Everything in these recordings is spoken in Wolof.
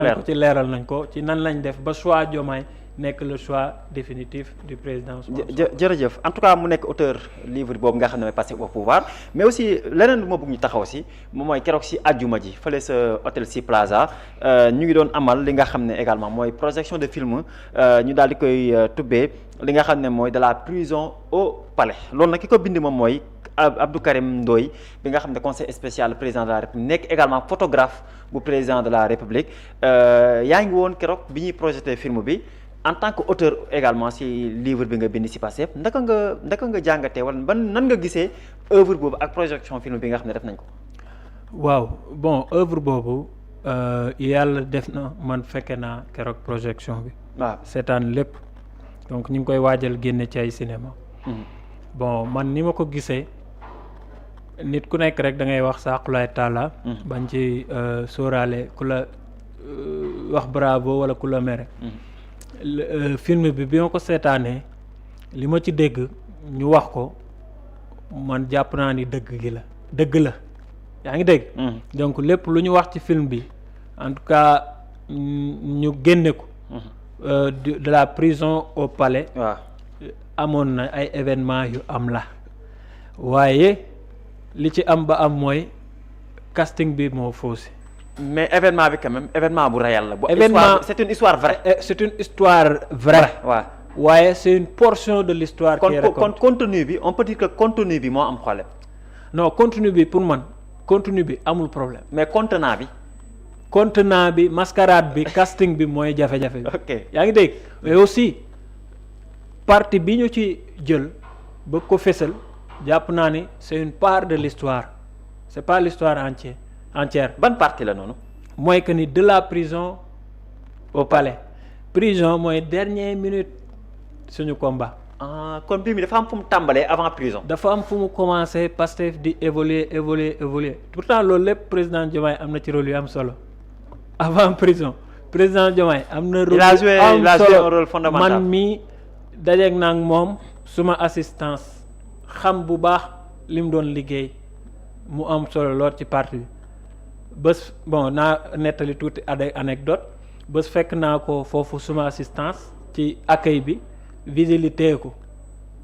ko ci leeral nañ ko ci nan lañ def ba choix Diomaye nekk le choix définitif du président Ousmane Sonko. jërëjëf en tout cas mu nekk auteur livre boobu nga xam ne mooy Pastef au pouvoir mais aussi leneen lu ma bëgg ñu taxaw si moom mooy keroog si àjjuma ji fële sa hôtel Sea Plaza ñu ngi doon amal li nga xam ne également mooy projection de film ñu daal di koy tubbee li nga xam ne mooy de la prison au palais loolu nag ki ko bind moom mooy Abdou Karim Ndoye bi nga xam ne conseil spécial président de la République nekk également photographe bu président de la République yaa ngi woon keroog bi ñuy projeté film bi en tant que auteur également si livre bi nga bind si Pastef ndaka nga jàngatee wala nan nga gisee œuvre boobu ak projection film bi nga xam ne def nañ ko. waaw bon œuvre boobu yàlla def na man fekke naa keroog projection bi. waaw seetaan lépp donc ñu ngi koy waajal génne ci ay cinéma. bon man ni ma ko gisee nit ku nekk rek da ngay wax saaqulaay taala. bañ ci sóoraale ku la wax bravo wala ku la mere. film bi ma ko seetaanee li ma ci dégg ñu wax ko man jàpp naa ni dëgg la yaa ngi dégg. donc lépp lu ñu wax ci film bi en tout cas ñu génne ko. de la prison au palais. waaw amoon na ay événements yu am la waaye li ci am ba am mooy casting bi moo faussé. mais événement bi quand même événement bu réel la. événement c'est une histoire vraie. c'est une histoire vraie. waaw waaye c'est une portion de l'histoire qui est racontée. kon contenu bi on peut dire que contenu bi moo am problème. non contenu bi pour man contenu bi amul problème. mais contenant bi. contenant bi mascarade bi casting bi mooy jafe-jafe bi. ok yaa ngi dégg mais aussi partie bi ñu ci jël ba ko fésal jàpp naa ni c'est une part de l'histoire c'est pas l'histoire entière. ban partie la noonu. mooy que ni de la prison au palais prison mooy dernière minute suñu combat. kon mbir mi dafa am fu mu tàmbalee avant prison. dafa am fu mu commencé Pastef di évoluer pourtant loolu lépp président Diomaye am na ci rôle yu am solo avant prison président Diomaye am na rôle yu am solo un rôle fondamental. man mii dajeeg naa ak moom suma assistance xam bu baax li mu doon liggéey mu am solo lool ci parti bi bés bon naa nettali tuuti anecdote bés fekk naa ko foofu suma assistance ci accueil bi visité ko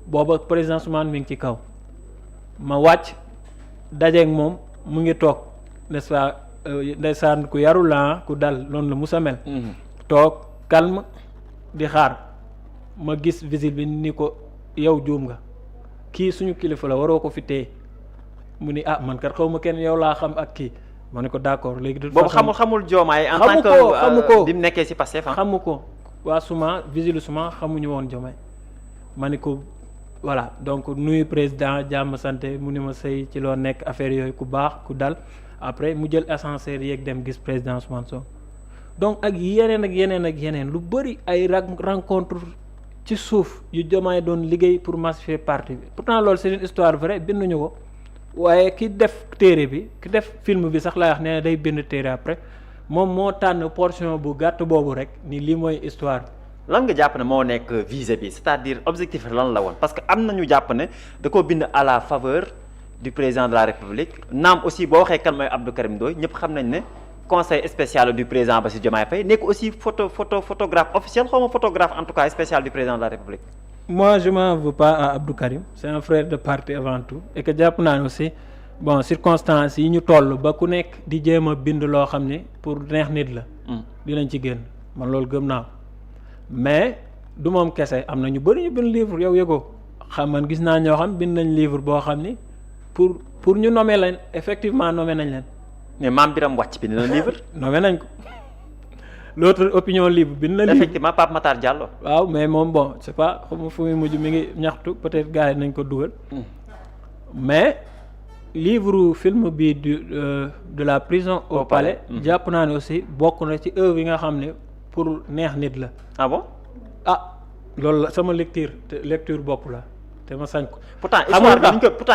booba président Ousmane mi ngi ci kaw ma wàcc dajeeg moom mu ngi toog n'est-ce pas ndeysaan ku yarul la ku dal loolu la musa mel. toog calme di xaar ma gis visite bi ni ko yow juum nga kii suñu kilifa la waroo ko fi téye mu ni man kat xaw ma kenn yow laa xam ak kii ma ne ko d'accord léegi. de toute façon boobu xamul Diomaye en tant que xamu ko bi mu nekkee ci Pastef. xamu ko waa suma visite suma xamuñu woon Diomaye ma ni ko voilà donc nuyu président jàmm santé mu ni ma sëy ci loo nekk affaire yooyu ku baax ku dal après mu jël ascenseur yeeg dem gis président Ousmane Sonko donc ak yeneen lu bëri ay rencontre ci suuf yu Diomaye doon liggéey pour massifier parti bi pourtant loolu c'est une histoire vraie binduñu ko waaye ki def téere bi ki def film bi sax lay wax ne day bind téere après moom moo tànn portion bu gàtt boobu rek ni lii mooy histoire bi. lan nga jàpp ne moo nekk visée bi c'est-à-dire objectif lan la woon parce que am na ñu jàpp ne da koo bind à la faveur du président de la République naam aussi boo waxee kan mooy Abdou Karim Ndoye ñëpp xam nañ ne conseil spécial du président Bassirou Diomaye Faye nekk aussi photographe officiel xaw ma photographe en tout cas spécial du président de la République. moi je m'en veux pas à Abdou Karim c'est un frère de parti avant tout et que jàpp naa ne aussi bon circonstances yi ñu toll ba ku nekk di jéem a bind loo xam ne pour neex nit la. dinañ ci génn man loolu gëm naa mais du moom kese am na ñu bëri ñu bind livre yow yëgoo xam man gis naa ñoo xam bind nañ livre boo xam ni pour ñu nommer leen effectivement nommer nañ leen. mais Mame Birame Wathie bind na livre. nommer nañ ko l'autre opinion libre bind na livre effectivement Pape Matar Diallo. waaw mais moom bon c'est pas xam fu muy mujj mi ngi ñaxtu peut-être gars yi nañ ko dugal. mais livre film bi de la prison au palais. jàpp naa ne aussi bokk na ci œuvre yi nga xam ne pour neex nit la. ah bon. loolu la sama lecture bopp la te ma sañ ko. pourtant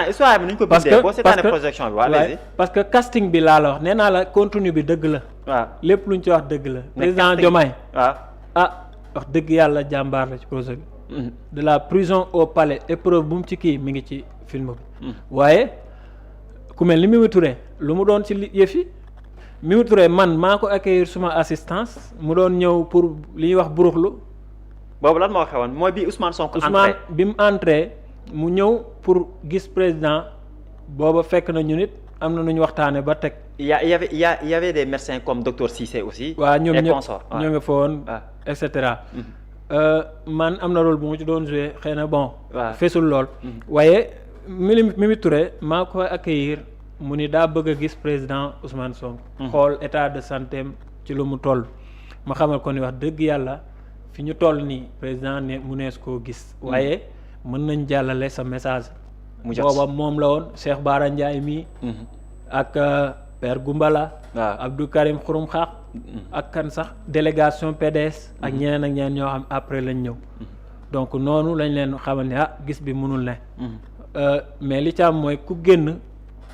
histoire bi ni ñu ko bindee boo seetaanee projection bi waaw parce que casting bi laa la wax nee naa la contenu bi dëgg la. waaw lépp lu ñu ci wax dëgg la. président Diomaye. waaw wax dëgg yàlla jàmbaar la ci projet bi. de la prison au palais épreuve bu mu ci kii mi ngi ci film bi. waaye ku mel ni Mimi Touré lu mu doon ci yëf yi Mimi Touré man maa ko accueillir suma assistance mu doon ñëw pour li ñuy wax buruxlu. boobu lan moo xewoon mooy bi Ousmane Sonko entré Ousmane bi mu entré mu ñëw pour gis président booba fekk na ñu nit am na nu ñu waxtaanee ba teg. y avait des médecins comme docteur Cissé aussi. waaw ñoom ñëpp consorts ñoo nga fa woon et cetera. man am na rôle bu mu ci doon joué xëy na bon. fesul lool. waaye Mimi Touré maa ko accueillir mu ni daa bëgg a gis président Ousmane Sonko. xool état de santé am ci lu mu toll. ma xamal ko ni wax dëgg yàlla fi ñu toll nii président ne mu nees koo gis. waaye mën nañ jàllale sa message. mu jot booba moom la woon Cheikh Bara Ndiaye mii. ak Père Goumbala. Abdou Karim Xurum Xaq. ak kan sax délégation PDS. ak ñeneen ak ñeneen ñoo xam après lañ ñëw. donc noonu lañ leen xamal ne gis bi mënul ne. mais li ci am mooy ku génn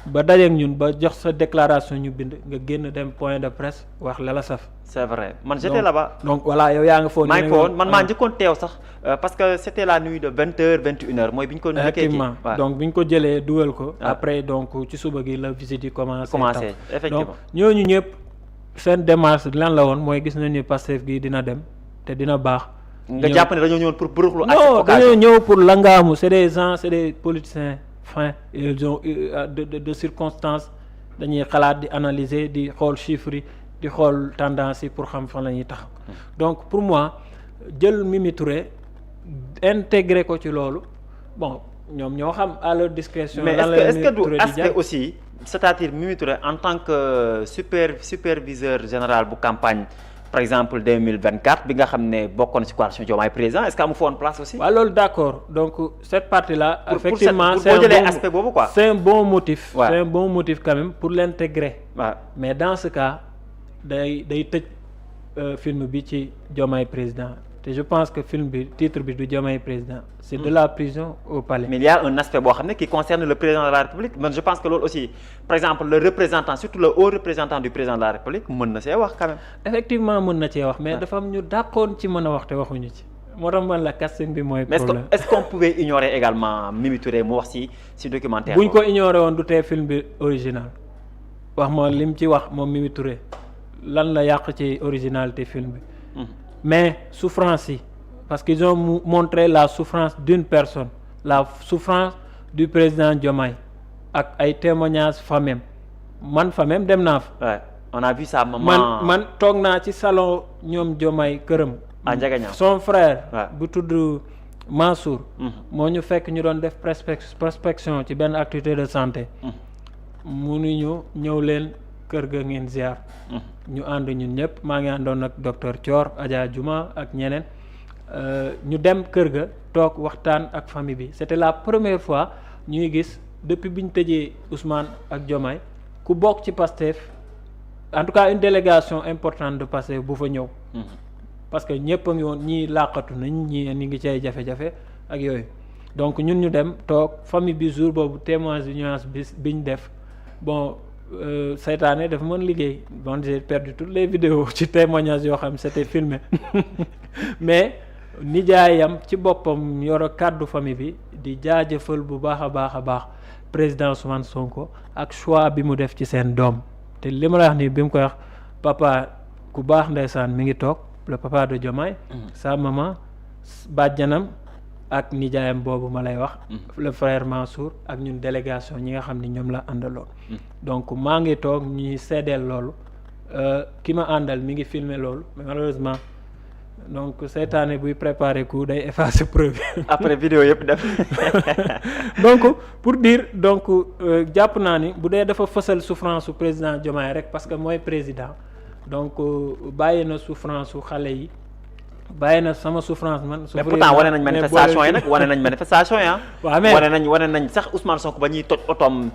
ba dajeek ñun ba jox sa déclaration ñu bind nga génn dem point de presse wax la saf. c'est vrai man j'étais là-bas. donc voilà yow yaa nga foon. maa ngi foon man maa njëkkoon teew sax parce que c'était la nuit de 20h 21h mooy bi ñu ko. effectivement donc bi ñu ko jëlee dugal ko. après donc ci suba gi la visite yi commencé. effectivement donc ñooñu ñëpp seen démarche lan la woon mooy gis nañu Pastef gi dina dem te dina baax. nga jàpp ne dañoo ñëwoon pour buruxlu. non dañoo ñëw pour langaamu c'est des gens c'est des politiciens fins ils ont de circonstances dañuy xalaat di analyser di xool chiffres yi di xool tendance yi pour xam fan la ñuy taxaw. donc pour moi jël Mimi Touré intégrer ko ci loolu bon ñoom ñoo xam à leur discrétion. mais est-ce que du aspect aussi c'est-à-dire Mimi Touré en tant que superviseur général bu campagne. par exemple 2024 bi nga xam ne bokkoon ci coalition Diomaye président est-ce que amu fa woon place aussi. waaw loolu d'accord donc cette partie-là. effectivement pour boo jëlee aspect boobu quoi. c'est un bon motif. c'est un bon motif quand même pour l'intégrer. mais dans ce cas day tëj film bi ci Diomaye président te je pense que film bi titre bi du Diomaye président. c'est de la prison au palais. mais il y a un aspect boo xam ne qui concerne le président de la République man je pense que loolu aussi par exemple le représentant surtout le haut représentant du président de la République mën na see wax quand même. effectivement mën na cee wax mais dafa am ñu dàqoon ci mën a wax te waxuñu ci. moo tax man la casting bi mooy problème. mais est-ce qu'on pouvait ignorer également Mimi Touré mu wax ci documentaire. buñ ko ignorer woon du tee film bi original wax ma lim ci wax moom Mimi Touré lan la yàq ci originalité film bi. mais souffrance yi. parce qu'ils ont montré la souffrance d'une personne la souffrance du président Diomaye ak ay témoignages famem man famem dem naa fa. ouais on a vu sa maman. man toog naa ci salon ñoom Diomaye këram. Ndiagañaaw son frère. bu tudd Mansour. moo ñu fekk ñu doon def prospection ci benn activité de santé. mënuñu ñëw leen kër ga ngeen ziar. ñu ànd ñun ñëpp maa ngi àndoon ak docteur Thior Adja Juma ak ñeneen. ñu dem kër ga toog waxtaan ak famille bi c'était la première fois ñuy gis depuis bi ñu tëjee Ousmane ak Diomaye ku bokk ci Pastef en tout cas une délégation importante de Pastef bu fa ñëw. parce que ñëpp a ngi woon ñii làqatu nañ ñii ñu ngi ci ay jafe-jafe ak yooyu donc ñun ñu dem toog famille bi jour boobu témoignage bi ñu def bon seytaane dafa mën liggéey bon j'ai perdu toutes les vidéos ci témoignage yoo xam c'était filmé mais. nijaayam ci boppam yoro kàddu famille bi di jaajëfal bu baax a baax président Ousmane Sonko ak choix bi mu def ci seen doom te li ma la wax nii bi mu koy wax papa ku baax ndeysaan mi ngi toog le papa de Diomaye sa maman bàjjanam ak nijaayam boobu ma lay wax le frère Mansour ak ñun délégation ñi nga xam ni ñoom la àndaloon donc maa ngi toog ñuy seedeel loolu ki ma àndal mi ngi filmer loolu mais malheureusement donc seytaane buy préparer coup day effacer preuve après vidéo yëpp def donc pour dire donc jàpp naa ni bu dee dafa fësal souffrance su président Diomaye rek parce que mooy président donc bàyyi na souffrance su xale yi bàyyi na sama souffrance man. mais pourtant wane nañ manifestation yi nag wane nañ manifestation yi ah. waaw mais wane nañ sax Ousmane Sonko ba ñuy toj otoom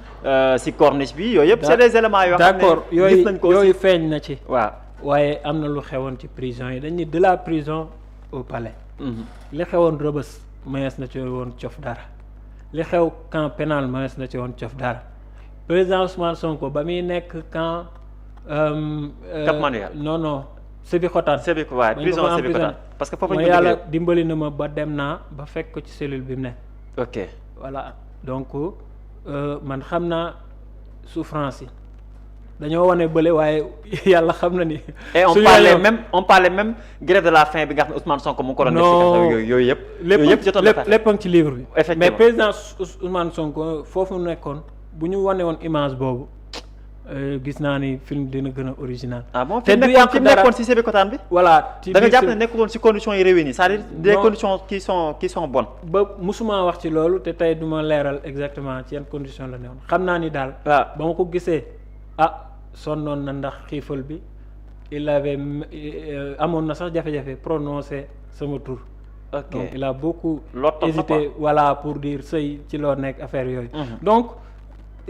ci corniche bi yooyu yëpp c'est des éléments yoo xam ne gis nañ ko yooyu feeñ na ci. waaw waaye am na lu xewoon ci prison yi dañ ni de la prison au palais. li xewoon Rebeuss mayees na ci woon cof dara li xew camp pénal mayees na ci woon cof dara président Ousmane Sonko ba muy nekk camp. Cap Manuel non Sébikotane. waaw prison Sébikotane parce que foofu mooy yàlla dimbali na ma ba dem naa ba fekk ko ci cellule bi mu ne. dañoo wane bële waaye yàlla xam na ni. et on parlait même grève de la faim bi nga xam ne Ousmane Sonko mu ngi ko doon def ci kaso yooyu yëpp. yooyu yëpp jotoon na lépp a ngi ci livre bi. effectivement mais président Ousmane Sonko foofu nekkoon bu ñu wane woon image boobu gis naa ni film dina gën a original. ah bon te du yàq dara nekkoon si Sébikotane bi. voilà da nga jàpp ne nekkoon si conditions yi réunies c'est-à-dire des conditions qui sont bonnes. ba musuma wax ci loolu te tey du ma leeral exactement ci yan conditions la newoon xam naa ni daal. waaw ba ma ko gisee sonnoon na ndax xiifal bi il avait amoon na sax jafe-jafe prononcer sama tur. ok donc il a beaucoup lottoon hésité voilà pour dire sëy ci loo nekk affaire yooyu. donc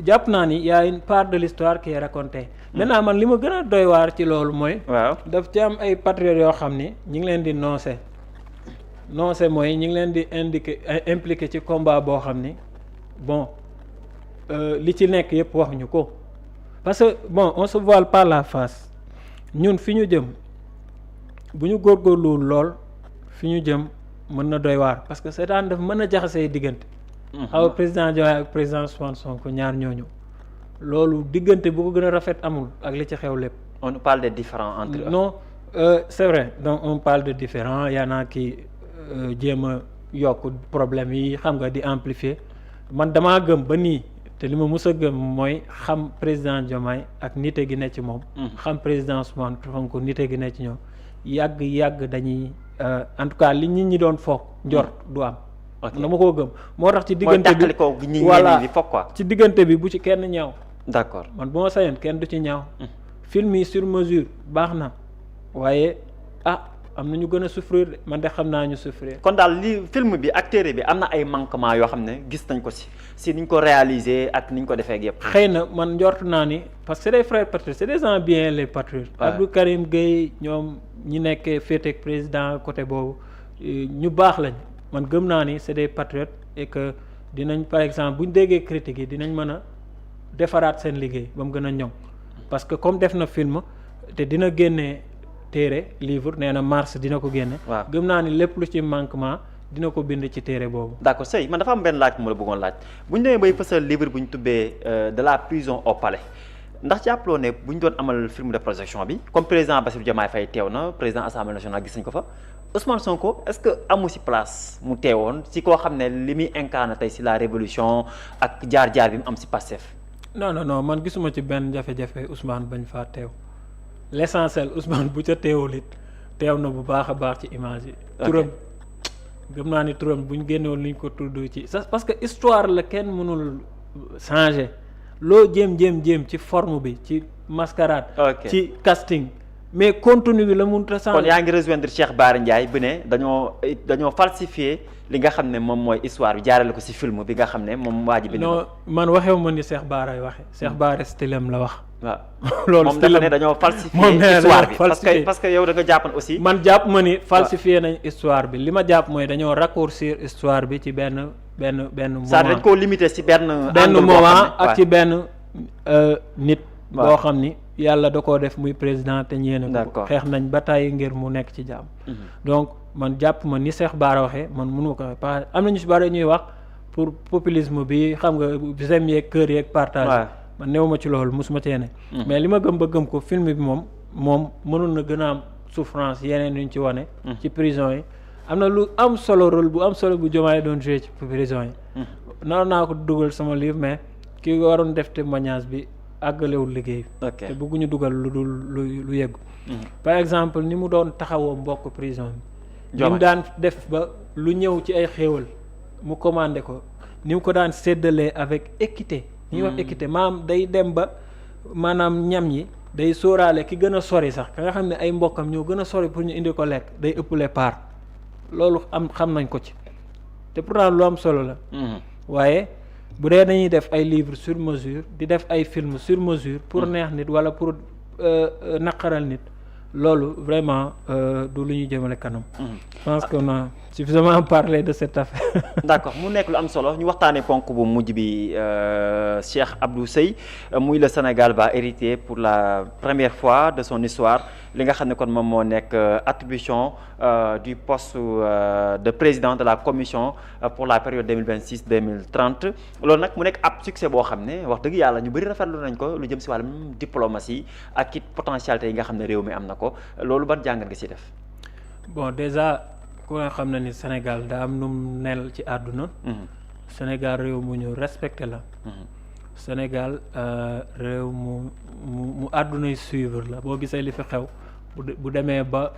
jàpp naa ni y a une part de l'histoire qui est racontée. maintenant man li ma gën a doy waar ci loolu mooy. waaw daf ci am ay patriotes yoo xam ni ñi ngi leen di noncer mooy ñi ngi leen di impliqué ci combat boo xam ni bon li ci nekk yëpp waxuñu ko. parce que bon on se voile pas la face ñun fi ñu jëm bu ñu góorgóorluwul lool fi ñu jëm mën na doy waar parce que seetaan daf mën a jaxasee diggante. xaw président Diomaye ak président Ousmane Sonko ñaar ñooñu loolu diggante bu ko gën a rafet amul ak li ci xew lépp. on parle de différents entre eux. non c'est vrai donc on parle de différents y en a qui jéem a yokk problème yi xam nga di amplifier man damaa gëm ba nii. te li ma mës a gëm mooy xam président Diomaye ak nite gi ne ci moom. xam président Ousmane Sonko nite gi ne ci ñoom yàgg dañuy en tout cas li nit ñi doon foog njort du am. dama koo gëm moo tax ci diggante bi voilà ci diggante bi bu ci kenn ñaaw. d'accord man bu ma sañoon kenn du ci ñaaw. film yi sur mesure baax na waaye am na ñu gën a souffrir man de xam naa ñu souffrir. kon daal li film bi ak téere bi am na ay manquements yoo xam ne gis nañ ko si niñ ko réaliser ak niñ ko defee ak yëpp. xëy na man njort naa ni parce que c'est des frères patriotes c'est des gens bien les patriotes. Abdou Karim Gueye ñoom ñi nekkee féeteeg président côté boobu ñu baax lañ man gëm naa ni c'est des patriotes et que dinañ par exemple buñ déggee critiques yi dinañ mën a defaraat seen liggéey ba mu gën a ñoŋ parce que comme def na film te dina génnee. téere livre nee na mars dina ko génne. waaw gëm naa ni lépp lu ci manquement dina ko bind ci téere boobu. d'accord sëy man dafa am benn laaj bu ma la bëggoon laaj bu ñu demee bay fësal livre bu ñu tubbee de la prison au palais ndax jàppaloo ne bu ñu doon amal film de projection bi comme président Bassirou Diomaye Faye teew na président assemblée nationale gis nañ ko fa Ousmane Sonko est-ce que amu ci place mu teewoon ci koo xam ne li muy incarné tey ci la révolution ak jaar-jaar bi mu am ci Pastef. non man gisuma ci benn jafe-jafe Ousmane bañ faa teew. l'essentiel Ousmane bu ca teewul it teew na bu baax a baax ci image yi. turam gëm naa ni turam bu ñu génnewoon li ñu ko tudd ci parce que histoire la kenn mënul changer loo jéem ci forme bi ci mascarade. ci casting mais contenu bi la mënut a changer. kon yaa ngi rejoindre Cheikh Bara Ndiaye bi ne dañoo falsifier li nga xam ne moom mooy histoire bi jaarale ko ci film bi nga xam ne moom waa ji bi. non man waxewu ma ni Cheikh Bara waxe Cheikh Bara stylam la wax. waaw loolu moom dafa ne dañoo falsifier histoire bi parce que yow da nga jàpp aussi. man jàpp ma ni falsifier nañ histoire bi li ma jàpp mooy dañoo raccourcir histoire bi ci benn moment. ça dañ koo limiter ci benn moment ak ci benn nit. boo xam ni yàlla da koo def muy président te ñeene ko xeex nañ ba tàyyi ngir mu nekk ci jàmm. donc man jàpp ma ni Cheikh Bara waxee man mënu ko waxee am na ñu ci bari ñuy wax pour populisme bi xam nga j'aime yeeg kër yeeg partage. man néew ma ci loolu mosuma cee ne mais li ma gëm ba gëm ko film bi moom mënul na gën a am souffrance yeneen yuñ ci wane. ci prison yi am na lu am solo rôle bu am solo bu Diomaye doon joué ci prison yi. naroon naa ko dugal sama livre mais ki waroon def témoignage bi àggalewul liggéey. te bëgguñu dugal lu dul lu yeggu. par exemple ni mu doon taxawoo mbokk prison bi. ni mu daan def ba lu ñëw ci ay xéewal mu commandé ko ni mu ko daan séddalee avec équité. ñuy wax équité maanaam day dem ba maanaam ñam yi day sóoraale ki gën a sori sax ka nga xam ne ay mbokkam ñoo gën a sori pour ñu indi ko lekk day ëppale part loolu xam nañ ko ci te pourtant lu am solo la. waaye bu dee dañuy def ay livres sur mesure di def ay films sur mesure pour neex nit wala pour naqaral nit loolu vraiment du lu ñu jëmale kanam. Je pense qu'on a suffisamment parlé de cette affaire. D'accord mu nekk lu am solo ñu waxtaanee ponk bu mujj bi Cheikh Abdou Seye muy le Sénégal va hériter pour la première fois de son histoire li nga xam ne kon moom moo nekk attribution du poste de président de la commission pour la période 2026-2030 loolu nag mu nekk ab succès boo xam ne wax dëgg yàlla ñu bëri rafetlu nañ ko lu jëm si wàllum diplomatie ak it potentialité yi nga xam ne réew mi am na ko loolu ban jàngat nga si def. Bon déjà ku nga xam ne ni Sénégal daa am nu mu nel ci àdduna. Sénégal réew mu ñu respecté la. Sénégal réew mu àddunay suivre la boo gisee li fi xew bu demee ba